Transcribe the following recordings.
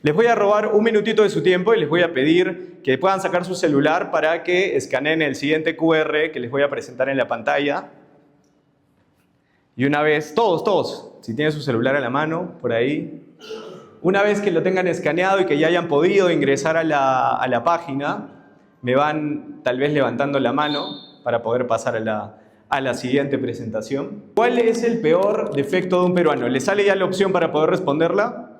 Les voy a robar un minutito de su tiempo y les voy a pedir que puedan sacar su celular para que escaneen el siguiente QR que les voy a presentar en la pantalla. Y una vez, todos, si tienen su celular a la mano, por ahí. Una vez que lo tengan escaneado y que ya hayan podido ingresar a la página, me van tal vez levantando la mano para poder pasar a la siguiente presentación. ¿Cuál es el peor defecto de un peruano? ¿Les sale ya la opción para poder responderla?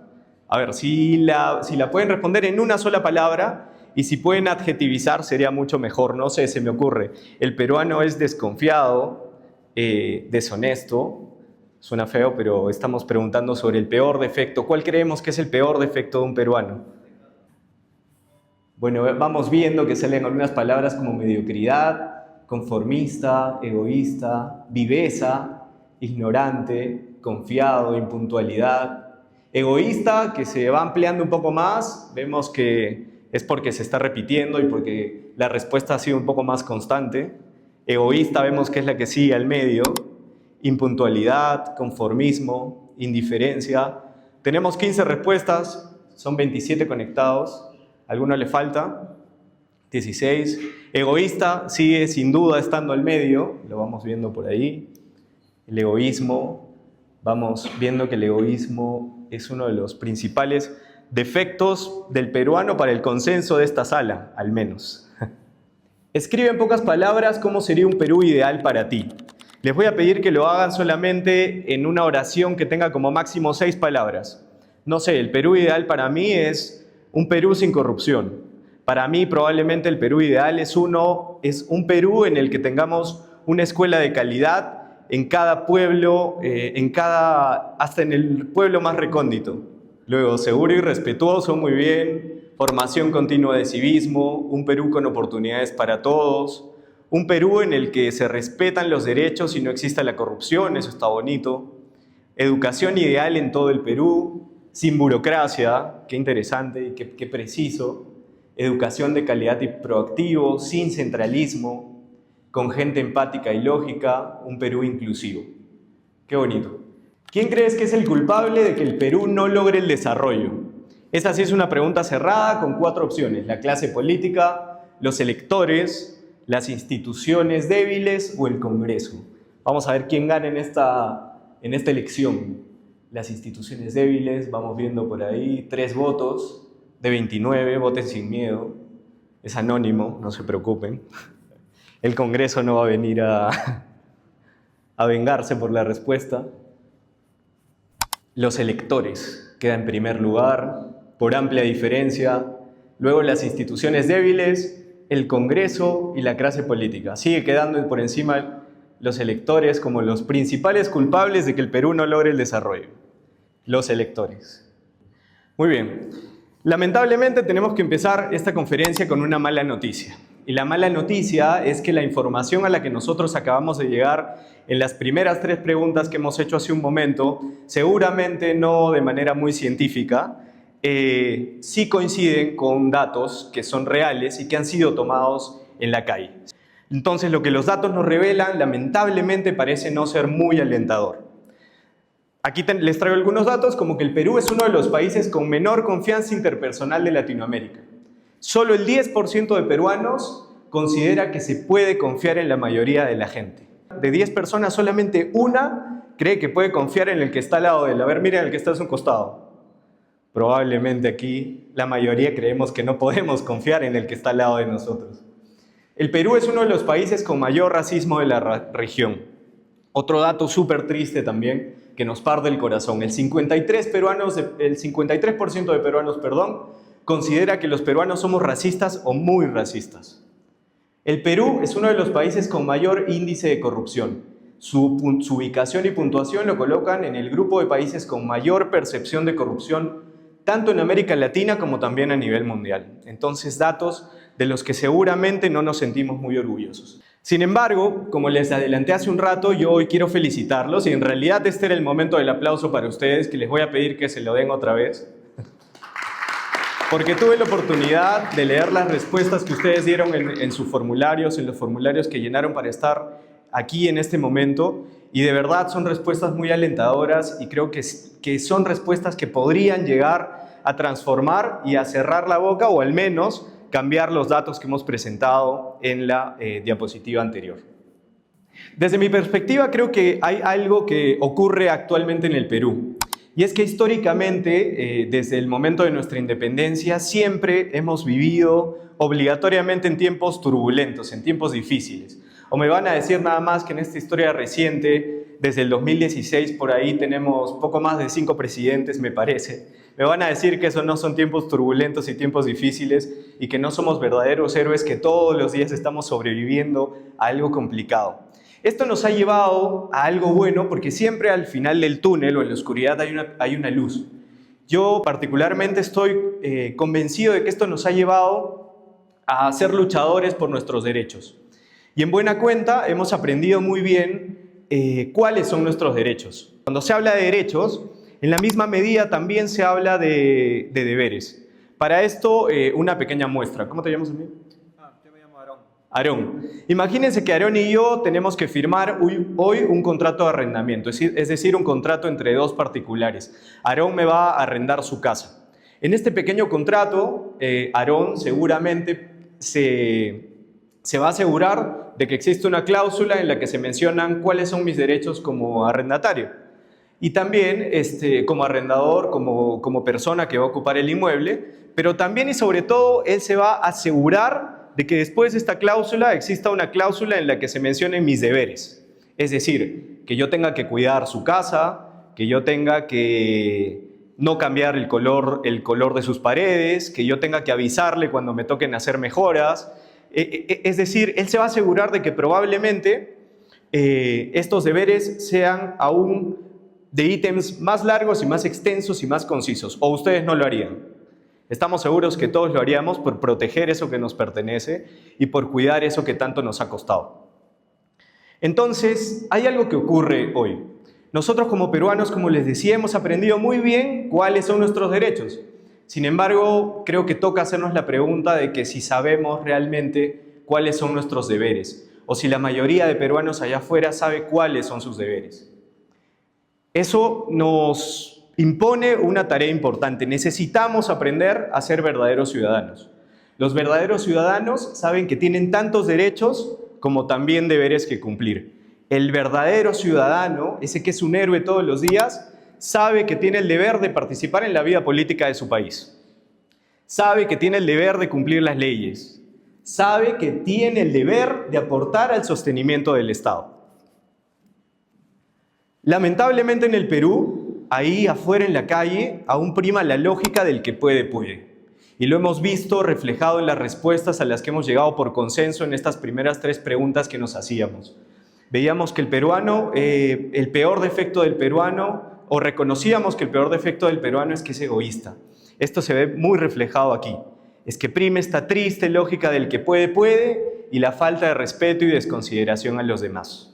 A ver, si la pueden responder en una sola palabra y si pueden adjetivizar sería mucho mejor. No sé, se me ocurre. El peruano es desconfiado, deshonesto. Suena feo, pero estamos preguntando sobre el peor defecto. ¿Cuál creemos que es el peor defecto de un peruano? Bueno, vamos viendo que salen algunas palabras como mediocridad, conformista, egoísta, viveza, ignorante, confiado, impuntualidad. Egoísta, que se va ampliando un poco más, vemos que es porque se está repitiendo y porque la respuesta ha sido un poco más constante. Egoísta vemos que es la que sigue al medio. Impuntualidad, conformismo, indiferencia. Tenemos 15 respuestas, son 27 conectados. ¿Alguno le falta? 16. Egoísta sigue sin duda estando al medio, lo vamos viendo por ahí. El egoísmo, vamos viendo que el egoísmo es uno de los principales defectos del peruano para el consenso de esta sala, al menos. Escribe en pocas palabras cómo sería un Perú ideal para ti. Les voy a pedir que lo hagan solamente en una oración que tenga como máximo 6 palabras. No sé, el Perú ideal para mí es un Perú sin corrupción. Para mí probablemente el Perú ideal es un Perú en el que tengamos una escuela de calidad en cada pueblo, hasta en el pueblo más recóndito. Luego, seguro y respetuoso, muy bien. Formación continua de civismo, un Perú con oportunidades para todos. Un Perú en el que se respetan los derechos y no exista la corrupción, eso está bonito. Educación ideal en todo el Perú, sin burocracia, qué interesante y qué preciso. Educación de calidad y proactivo, sin centralismo, con gente empática y lógica, un Perú inclusivo. Qué bonito. ¿Quién crees que es el culpable de que el Perú no logre el desarrollo? Esa sí es una pregunta cerrada con 4 opciones: la clase política, los electores, las instituciones débiles o el Congreso. Vamos a ver quién gana en esta elección. Las instituciones débiles, vamos viendo por ahí 3 votos de 29, voten sin miedo. Es anónimo, no se preocupen. El Congreso no va a venir a vengarse por la respuesta. Los electores quedan en primer lugar, por amplia diferencia. Luego las instituciones débiles, el Congreso y la clase política. Sigue quedando por encima los electores como los principales culpables de que el Perú no logre el desarrollo. Los electores. Muy bien. Lamentablemente tenemos que empezar esta conferencia con una mala noticia. Y la mala noticia es que la información a la que nosotros acabamos de llegar en las primeras 3 preguntas que hemos hecho hace un momento, seguramente no de manera muy científica, sí coinciden con datos que son reales y que han sido tomados en la calle. Entonces, lo que los datos nos revelan, lamentablemente, parece no ser muy alentador. Aquí les traigo algunos datos, como que el Perú es uno de los países con menor confianza interpersonal de Latinoamérica. Solo el 10% de peruanos considera que se puede confiar en la mayoría de la gente. De 10 personas, solamente una cree que puede confiar en el que está al lado de él. A ver, miren el que está a su costado. Probablemente aquí la mayoría creemos que no podemos confiar en el que está al lado de nosotros. El Perú es uno de los países con mayor racismo de la región. Otro dato súper triste también, que nos parte el corazón. El 53% de peruanos, considera que los peruanos somos racistas o muy racistas. El Perú es uno de los países con mayor índice de corrupción. Su ubicación y puntuación lo colocan en el grupo de países con mayor percepción de corrupción, tanto en América Latina como también a nivel mundial. Entonces, datos de los que seguramente no nos sentimos muy orgullosos. Sin embargo, como les adelanté hace un rato, yo hoy quiero felicitarlos y en realidad este era el momento del aplauso para ustedes, que les voy a pedir que se lo den otra vez. Porque tuve la oportunidad de leer las respuestas que ustedes dieron en sus formularios, en los formularios que llenaron para estar aquí en este momento, y de verdad son respuestas muy alentadoras y creo que son respuestas que podrían llegar a transformar y a cerrar la boca, o al menos cambiar los datos que hemos presentado en la diapositiva anterior. Desde mi perspectiva, creo que hay algo que ocurre actualmente en el Perú. Y es que históricamente, desde el momento de nuestra independencia, siempre hemos vivido obligatoriamente en tiempos turbulentos, en tiempos difíciles. O me van a decir nada más que en esta historia reciente, desde el 2016 por ahí tenemos poco más de 5 presidentes, me parece. Me van a decir que esos no son tiempos turbulentos y tiempos difíciles y que no somos verdaderos héroes, que todos los días estamos sobreviviendo a algo complicado. Esto nos ha llevado a algo bueno porque siempre al final del túnel o en la oscuridad hay una luz. Yo particularmente estoy convencido de que esto nos ha llevado a ser luchadores por nuestros derechos. Y en buena cuenta hemos aprendido muy bien cuáles son nuestros derechos. Cuando se habla de derechos, en la misma medida también se habla de deberes. Para esto, una pequeña muestra. ¿Cómo te llamas, amigo? Yo me llamo Aarón. Aarón. Imagínense que Aarón y yo tenemos que firmar hoy un contrato de arrendamiento, es decir, un contrato entre dos particulares. Aarón me va a arrendar su casa. En este pequeño contrato, Aarón seguramente se va a asegurar de que existe una cláusula en la que se mencionan cuáles son mis derechos como arrendatario. Y también como arrendador, como persona que va a ocupar el inmueble, pero también y sobre todo él se va a asegurar de que después de esta cláusula exista una cláusula en la que se mencionen mis deberes. Es decir, que yo tenga que cuidar su casa, que yo tenga que no cambiar el color de sus paredes, que yo tenga que avisarle cuando me toquen hacer mejoras. Es decir, él se va a asegurar de que probablemente estos deberes sean aún de ítems más largos y más extensos y más concisos. ¿O ustedes no lo harían? Estamos seguros que todos lo haríamos por proteger eso que nos pertenece y por cuidar eso que tanto nos ha costado. Entonces, hay algo que ocurre hoy. Nosotros como peruanos, como les decía, hemos aprendido muy bien cuáles son nuestros derechos. Sin embargo, creo que toca hacernos la pregunta de que si sabemos realmente cuáles son nuestros deberes, o si la mayoría de peruanos allá afuera sabe cuáles son sus deberes. Eso nos impone una tarea importante. Necesitamos aprender a ser verdaderos ciudadanos. Los verdaderos ciudadanos saben que tienen tantos derechos como también deberes que cumplir. El verdadero ciudadano, ese que es un héroe todos los días, sabe que tiene el deber de participar en la vida política de su país. Sabe que tiene el deber de cumplir las leyes. Sabe que tiene el deber de aportar al sostenimiento del Estado. Lamentablemente en el Perú, ahí afuera en la calle, aún prima la lógica del que puede. Y lo hemos visto reflejado en las respuestas a las que hemos llegado por consenso en estas primeras 3 preguntas que nos hacíamos. Veíamos que el peor defecto del peruano, o reconocíamos que el peor defecto del peruano es que es egoísta. Esto se ve muy reflejado aquí. Es que prime esta triste lógica del que puede y la falta de respeto y desconsideración a los demás.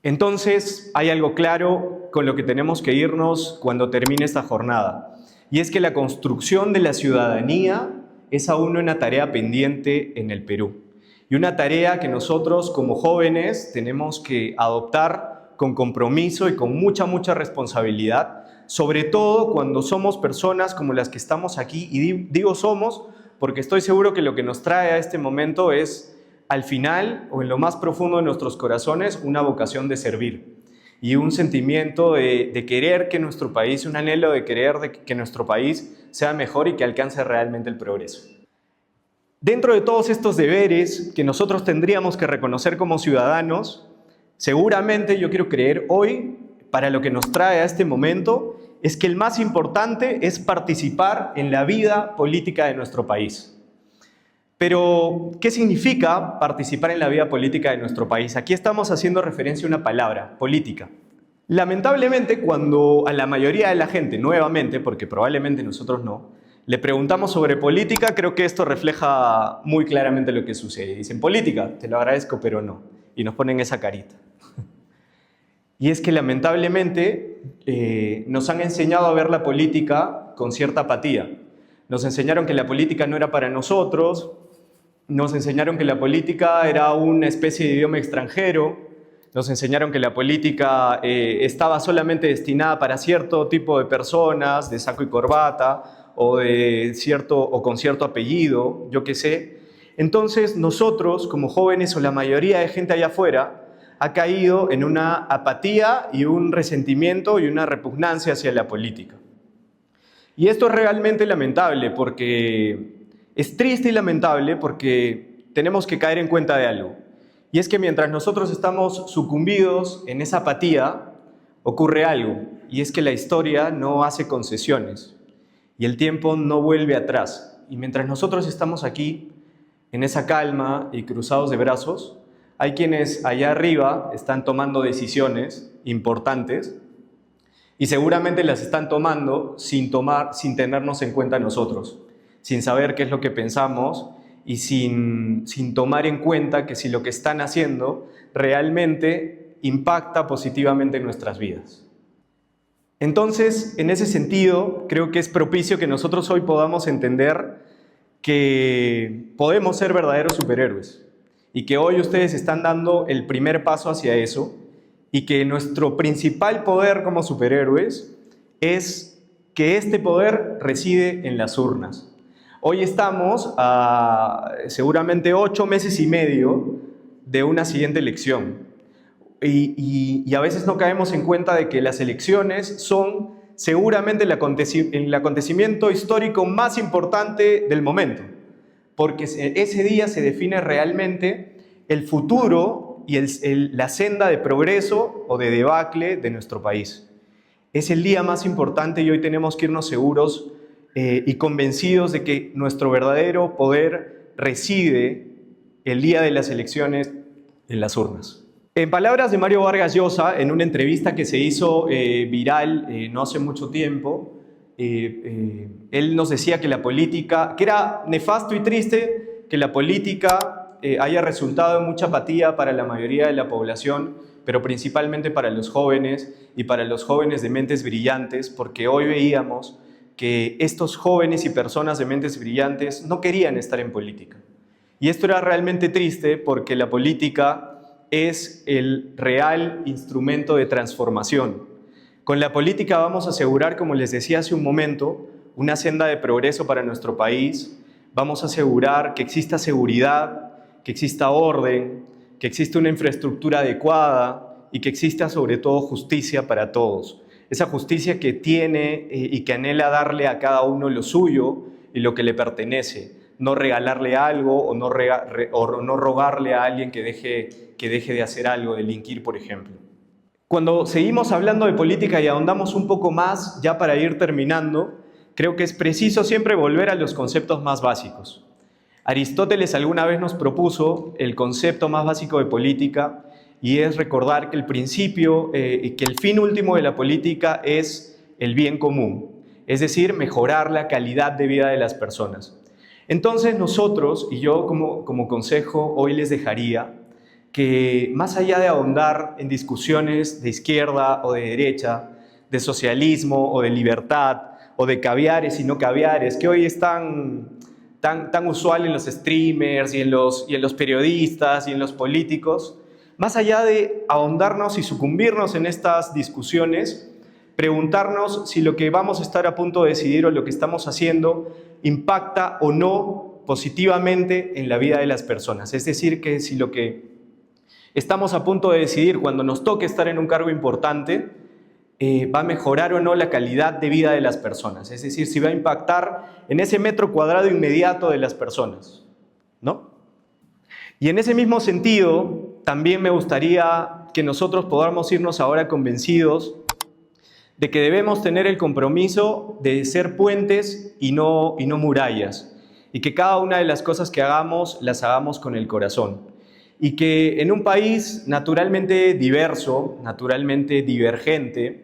Entonces, hay algo claro con lo que tenemos que irnos cuando termine esta jornada. Y es que la construcción de la ciudadanía es aún una tarea pendiente en el Perú. Y una tarea que nosotros como jóvenes tenemos que adoptar con compromiso y con mucha responsabilidad, sobre todo cuando somos personas como las que estamos aquí. Y digo somos porque estoy seguro que lo que nos trae a este momento es, al final, o en lo más profundo de nuestros corazones, una vocación de servir y un sentimiento de querer que nuestro país, un anhelo de querer que nuestro país sea mejor y que alcance realmente el progreso. Dentro de todos estos deberes que nosotros tendríamos que reconocer como ciudadanos, seguramente yo quiero creer hoy, para lo que nos trae a este momento, es que el más importante es participar en la vida política de nuestro país. Pero, ¿qué significa participar en la vida política de nuestro país? Aquí estamos haciendo referencia a una palabra, política. Lamentablemente, cuando a la mayoría de la gente, nuevamente, porque probablemente nosotros no, le preguntamos sobre política, creo que esto refleja muy claramente lo que sucede. Dicen, política, te lo agradezco, pero no. Y nos ponen esa carita. Y es que lamentablemente nos han enseñado a ver la política con cierta apatía. Nos enseñaron que la política no era para nosotros, nos enseñaron que la política era una especie de idioma extranjero, nos enseñaron que la política estaba solamente destinada para cierto tipo de personas, de saco y corbata, o con cierto apellido, yo qué sé. Entonces nosotros, como jóvenes o la mayoría de gente allá afuera, ha caído en una apatía y un resentimiento y una repugnancia hacia la política. Y esto es realmente lamentable porque es triste y lamentable porque tenemos que caer en cuenta de algo. Y es que mientras nosotros estamos sucumbidos en esa apatía, ocurre algo. Y es que la historia no hace concesiones y el tiempo no vuelve atrás. Y mientras nosotros estamos aquí, en esa calma y cruzados de brazos, hay quienes allá arriba están tomando decisiones importantes y seguramente las están tomando sin tenernos en cuenta nosotros, sin saber qué es lo que pensamos y sin tomar en cuenta que si lo que están haciendo realmente impacta positivamente en nuestras vidas. Entonces, en ese sentido, creo que es propicio que nosotros hoy podamos entender que podemos ser verdaderos superhéroes y que hoy ustedes están dando el primer paso hacia eso y que nuestro principal poder como superhéroes es que este poder reside en las urnas. Hoy estamos a seguramente 8 meses y medio de una siguiente elección y a veces no caemos en cuenta de que las elecciones son seguramente el acontecimiento histórico más importante del momento, porque ese día se define realmente el futuro y la senda de progreso o de debacle de nuestro país. Es el día más importante y hoy tenemos que irnos seguros y convencidos de que nuestro verdadero poder reside el día de las elecciones en las urnas. En palabras de Mario Vargas Llosa, en una entrevista que se hizo viral no hace mucho tiempo, él nos decía que la política, que era nefasto y triste que la política haya resultado en mucha apatía para la mayoría de la población, pero principalmente para los jóvenes y para los jóvenes de mentes brillantes, porque hoy veíamos que estos jóvenes y personas de mentes brillantes no querían estar en política. Y esto era realmente triste porque la política es el real instrumento de transformación. Con la política vamos a asegurar, como les decía hace un momento, una senda de progreso para nuestro país. Vamos a asegurar que exista seguridad, que exista orden, que exista una infraestructura adecuada y que exista sobre todo justicia para todos. Esa justicia que tiene y que anhela darle a cada uno lo suyo y lo que le pertenece. No regalarle algo o no rogarle a alguien que deje de hacer algo, delinquir, por ejemplo. Cuando seguimos hablando de política y ahondamos un poco más, ya para ir terminando, creo que es preciso siempre volver a los conceptos más básicos. Aristóteles alguna vez nos propuso el concepto más básico de política y es recordar que el principio y que el fin último de la política es el bien común, es decir, mejorar la calidad de vida de las personas. Entonces nosotros, y yo como consejo hoy les dejaría que más allá de ahondar en discusiones de izquierda o de derecha, de socialismo o de libertad, o de caviares y no caviares, que hoy es tan usual en los streamers y en los periodistas y en los políticos, más allá de ahondarnos y sucumbirnos en estas discusiones, preguntarnos si lo que vamos a estar a punto de decidir o lo que estamos haciendo impacta o no positivamente en la vida de las personas. Es decir, que si lo que estamos a punto de decidir cuando nos toque estar en un cargo importante va a mejorar o no la calidad de vida de las personas. Es decir, si va a impactar en ese metro cuadrado inmediato de las personas, ¿no? Y en ese mismo sentido, también me gustaría que nosotros podamos irnos ahora convencidos de que debemos tener el compromiso de ser puentes y no murallas, y que cada una de las cosas que hagamos, las hagamos con el corazón. Y que en un país naturalmente diverso, naturalmente divergente,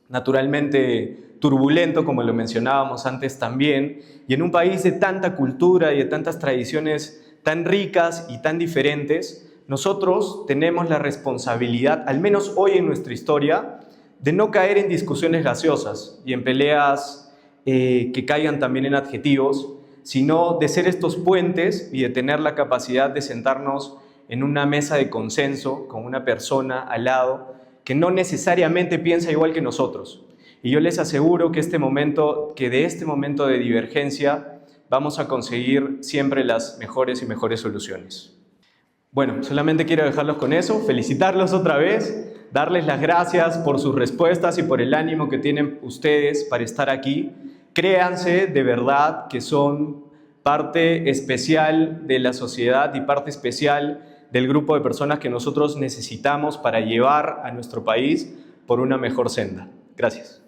naturalmente turbulento, como lo mencionábamos antes también, y en un país de tanta cultura y de tantas tradiciones tan ricas y tan diferentes, nosotros tenemos la responsabilidad, al menos hoy en nuestra historia, de no caer en discusiones gaseosas y en peleas que caigan también en adjetivos, sino de ser estos puentes y de tener la capacidad de sentarnos en una mesa de consenso con una persona al lado que no necesariamente piensa igual que nosotros. Y yo les aseguro que de este momento de divergencia vamos a conseguir siempre las mejores y mejores soluciones. Bueno, solamente quiero dejarlos con eso, felicitarlos otra vez, darles las gracias por sus respuestas y por el ánimo que tienen ustedes para estar aquí. Créanse de verdad que son parte especial de la sociedad y parte especial del grupo de personas que nosotros necesitamos para llevar a nuestro país por una mejor senda. Gracias.